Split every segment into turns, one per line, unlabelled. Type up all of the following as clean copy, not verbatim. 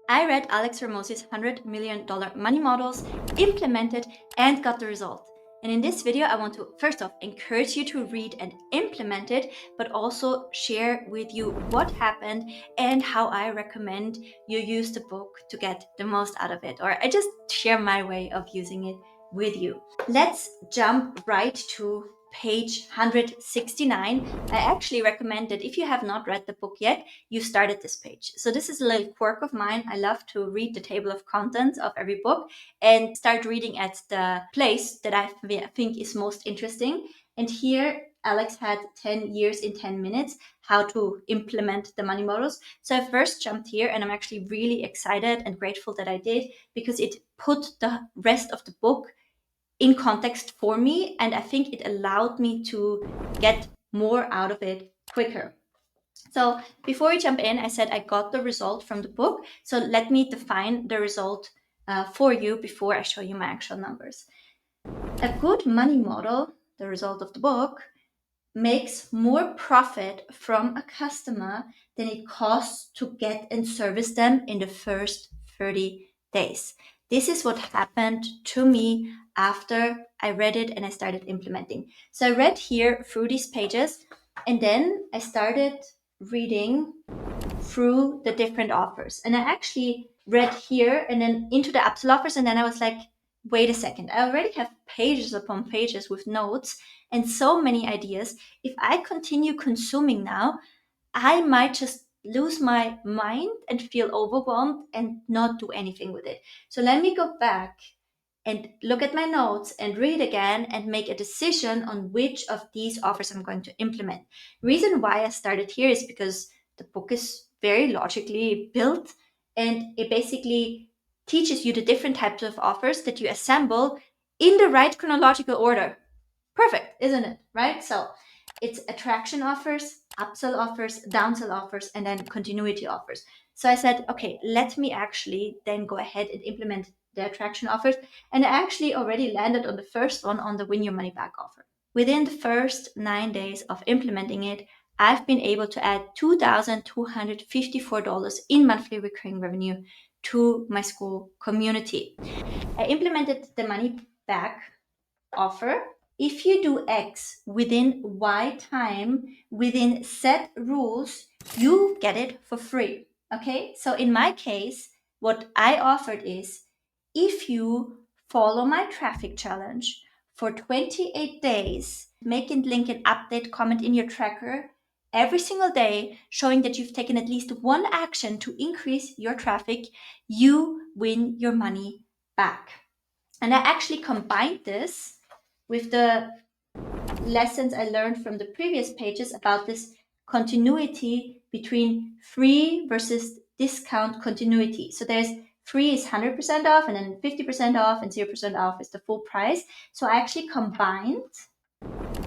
I read Alex Hormozi's $100 million money models, implemented, and got the result. And in this video, I want to first off encourage you to read and implement it, but also share with you what happened and how I recommend you use the book to get the most out of it. Or I just share my way of using it with you. Let's jump right to page 169. I actually recommend that if you have not read the book yet, you start at this page. So this is a little quirk of mine. I love to read the table of contents of every book and start reading at the place that I think is most interesting. And here, Alex had 10 years in 10 minutes, how to implement the money models. So I first jumped here, and I'm actually really excited and grateful that I did, because it put the rest of the book in context for me, and I think it allowed me to get more out of it quicker. So before we jump in, I said I got the result from the book. So let me define the result for you before I show you my actual numbers. A good money model, the result of the book, makes more profit from a customer than it costs to get and service them in the first 30 days. This is what happened to me after I read it and I started implementing. So I read here through these pages, and then I started reading through the different offers. And I actually read here and then into the upsell offers, and then I was like, wait a second, I already have pages upon pages with notes and so many ideas. If I continue consuming now, I might just lose my mind and feel overwhelmed and not do anything with it. So let me go back and look at my notes and read again and make a decision on which of these offers I'm going to implement. Reason why I started here is because the book is very logically built, and it basically teaches you the different types of offers that you assemble in the right chronological order. Perfect, isn't it? Right? So it's attraction offers, upsell offers, downsell offers, and then continuity offers. So I said, okay, let me actually then go ahead and implement the attraction offers. And I actually already landed on the first one, on the win your money back offer. Within the first 9 days of implementing it, I've been able to add $2,254 in monthly recurring revenue to my school community. I implemented the money back offer. If you do X within Y time, within set rules, you get it for free. Okay, so in my case, what I offered is, if you follow my traffic challenge for 28 days, make and link an update comment in your tracker every single day, showing that you've taken at least one action to increase your traffic, you win your money back. And I actually combined this with the lessons I learned from the previous pages about this continuity between free versus discount continuity. So there's free is 100% off, and then 50% off, and 0% off is the full price. So I actually combined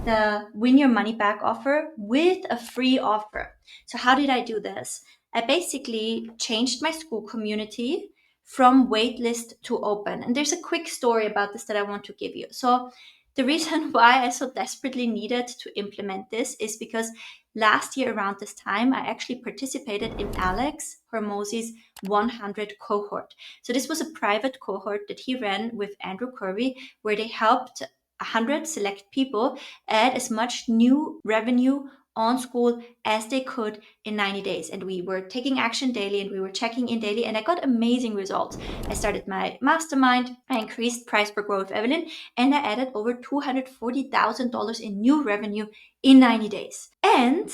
the win your money back offer with a free offer. So how did I do this? I basically changed my school community from waitlist to open. And there's a quick story about this that I want to give you. So the reason why I so desperately needed to implement this is because last year around this time, I actually participated in Alex Hormozi's 100 cohort. So this was a private cohort that he ran with Andrew Curry, where they helped 100 select people add as much new revenue on school as they could in 90 days. And we were taking action daily, and we were checking in daily, and I got amazing results. I started my mastermind, I increased price per growth Evelyn, and I added over $240,000 in new revenue in 90 days. And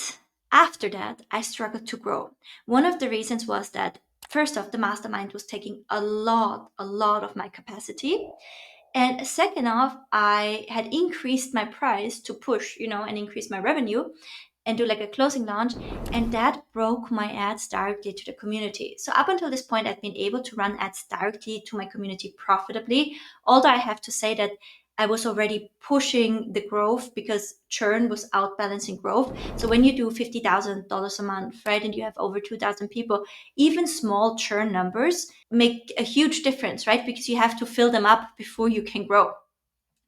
after that, I struggled to grow. One of the reasons was that, first off, the mastermind was taking a lot of my capacity. And second off, I had increased my price to push, and increase my revenue and do like a closing launch. And that broke my ads directly to the community. So up until this point, I've been able to run ads directly to my community profitably. Although I have to say that I was already pushing the growth because churn was outbalancing growth. So when you do $50,000 a month, right, and you have over 2,000 people, even small churn numbers make a huge difference, right? Because you have to fill them up before you can grow.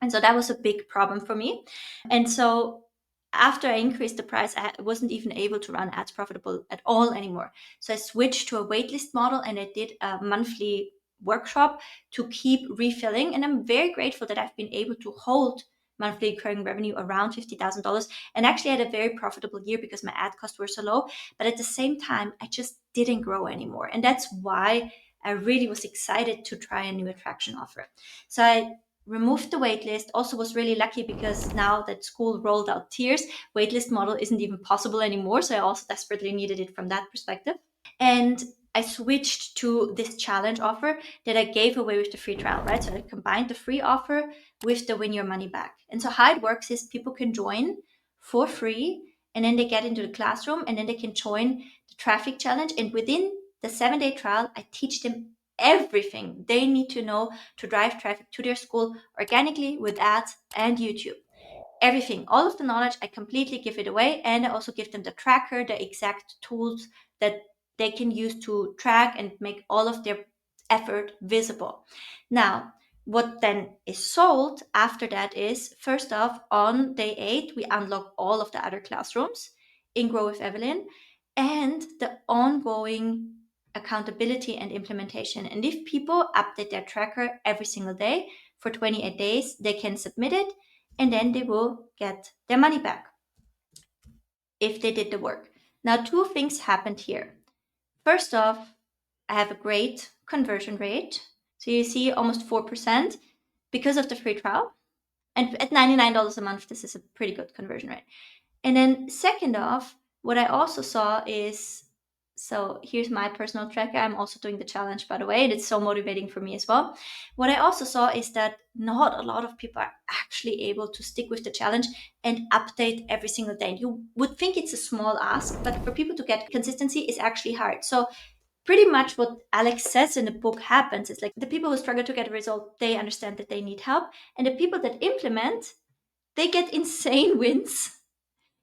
And so that was a big problem for me. And so after I increased the price, I wasn't even able to run ads profitable at all anymore. So I switched to a waitlist model and I did a monthly workshop to keep refilling. And I'm very grateful that I've been able to hold monthly recurring revenue around $50,000 and actually had a very profitable year because my ad costs were so low. But at the same time, I just didn't grow anymore. And that's why I really was excited to try a new attraction offer. So I removed the waitlist. Also was really lucky because now that Skool rolled out tiers, waitlist model isn't even possible anymore. So I also desperately needed it from that perspective. And I switched to this challenge offer that I gave away with the free trial, right? So I combined the free offer with the win your money back. And so how it works is people can join for free and then they get into the classroom and then they can join the traffic challenge. And within the 7-day trial, I teach them everything they need to know to drive traffic to their school organically with ads and YouTube. Everything, all of the knowledge, I completely give it away. And I also give them the tracker, the exact tools that they can use to track and make all of their effort visible. Now, what then is sold after that is, first off, on day 8, we unlock all of the other classrooms in Grow with Evelyn and the ongoing accountability and implementation. And if people update their tracker every single day for 28 days, they can submit it and then they will get their money back if they did the work. Now, 2 things happened here. First off, I have a great conversion rate. So you see almost 4% because of the free trial. And at $99 a month, this is a pretty good conversion rate. And then second off, what I also saw is, so here's my personal tracker. I'm also doing the challenge, by the way, and it's so motivating for me as well. What I also saw is that not a lot of people are actually able to stick with the challenge and update every single day. And you would think it's a small ask, but for people to get consistency is actually hard. So pretty much what Alex says in the book happens is like the people who struggle to get a result, they understand that they need help. And the people that implement, they get insane wins.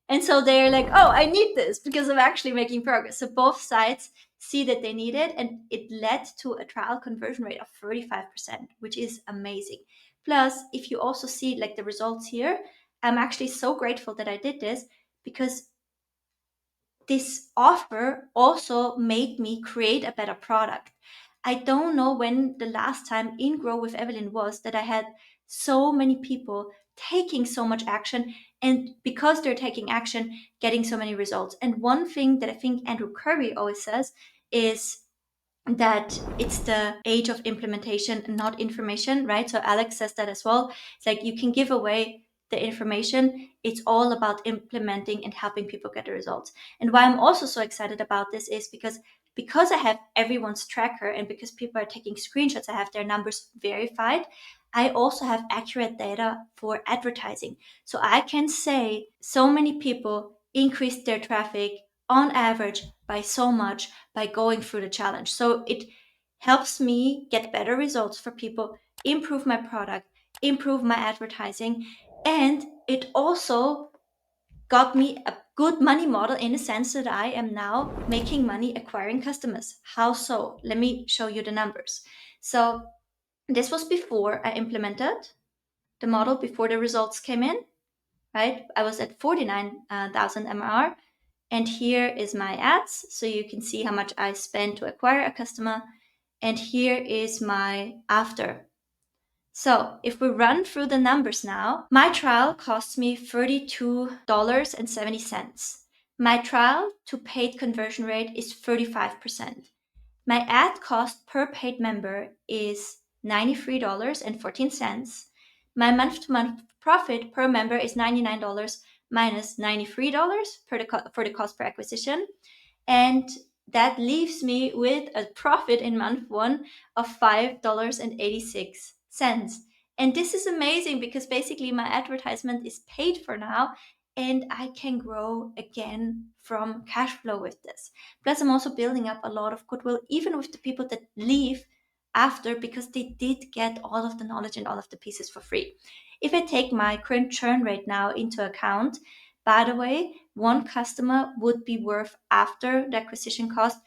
And so they're like, oh, I need this because I'm actually making progress. So both sides see that they need it. And it led to a trial conversion rate of 35%, which is amazing. Plus, if you also see like the results here, I'm actually so grateful that I did this because this offer also made me create a better product. I don't know when the last time in Grow with Evelyn was that I had so many people taking so much action, and because they're taking action, getting so many results. And one thing that I think Andrew Curry always says is that it's the age of implementation, not information, right? So Alex says that as well. It's like you can give away the information. It's all about implementing and helping people get the results. And why I'm also so excited about this is because I have everyone's tracker and because people are taking screenshots, I have their numbers verified. I also have accurate data for advertising. So I can say so many people increased their traffic on average by so much by going through the challenge. So it helps me get better results for people, improve my product, improve my advertising, and it also got me a good money model in the sense that I am now making money acquiring customers. How so? Let me show you the numbers. So this was before I implemented the model, before the results came in, right? I was at 49,000 MR. And here is my ads. So you can see how much I spent to acquire a customer. And here is my after. So if we run through the numbers now, my trial cost me $32.70. My trial to paid conversion rate is 35%. My ad cost per paid member is $93.14. My month-to-month profit per member is $99 minus $93 for the cost per acquisition. And that leaves me with a profit in month 1 of $5.86. And this is amazing because basically my advertisement is paid for now and I can grow again from cash flow with this. Plus, I'm also building up a lot of goodwill, even with the people that leave after, because they did get all of the knowledge and all of the pieces for free. If I take my current churn rate now into account, by the way, one customer would be worth after the acquisition cost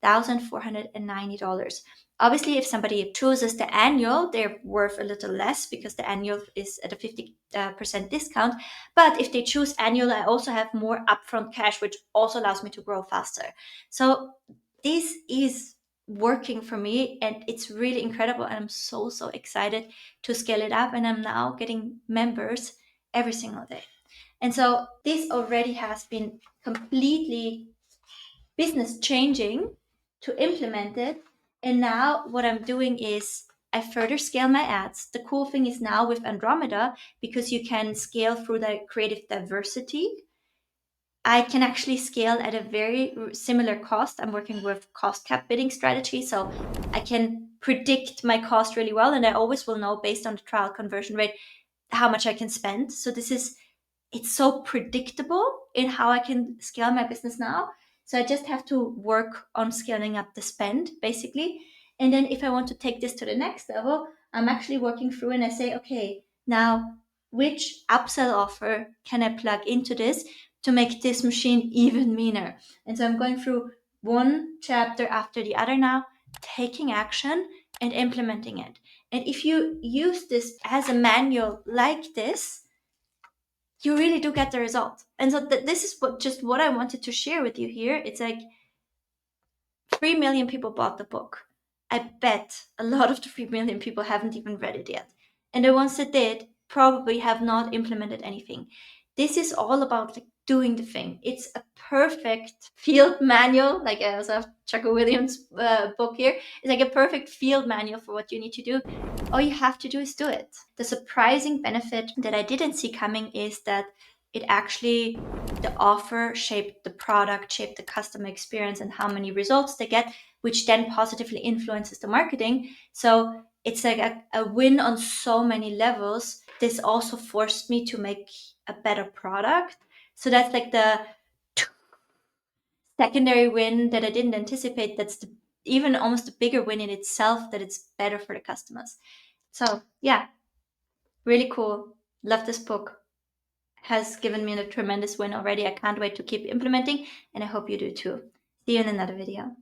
$1,490. Obviously, if somebody chooses the annual, they're worth a little less because the annual is at a 50% discount. But if they choose annual, I also have more upfront cash, which also allows me to grow faster. So this is working for me, and it's really incredible. And I'm so, so excited to scale it up. And I'm now getting members every single day. And so this already has been completely business changing to implement it. And now what I'm doing is I further scale my ads. The cool thing is now with Andromeda, because you can scale through the creative diversity, I can actually scale at a very similar cost. I'm working with cost cap bidding strategy, so I can predict my cost really well, and I always will know based on the trial conversion rate how much I can spend. So it's so predictable in how I can scale my business now. So I just have to work on scaling up the spend basically. And then if I want to take this to the next level, I'm actually working through and I say, okay, now which upsell offer can I plug into this to make this machine even meaner? And so I'm going through one chapter after the other now, taking action and implementing it. And if you use this as a manual like this, you really do get the result. And so this is what I wanted to share with you here. It's like 3 million people bought the book. I bet a lot of the 3 million people haven't even read it yet. And the ones that did probably have not implemented anything. This is all about like doing the thing. It's a perfect field manual. Like I also have Chucko Williams' book here. It's like a perfect field manual for what you need to do. All you have to do is do it. The surprising benefit that I didn't see coming is that it actually, the offer shaped the product, shaped the customer experience and how many results they get, which then positively influences the marketing. So it's like a win on so many levels. This also forced me to make a better product. So that's like the secondary win that I didn't anticipate. That's even almost a bigger win in itself, that it's better for the customers. So yeah, really cool. Love this book. Has given me a tremendous win already. I can't wait to keep implementing, and I hope you do too. See you in another video.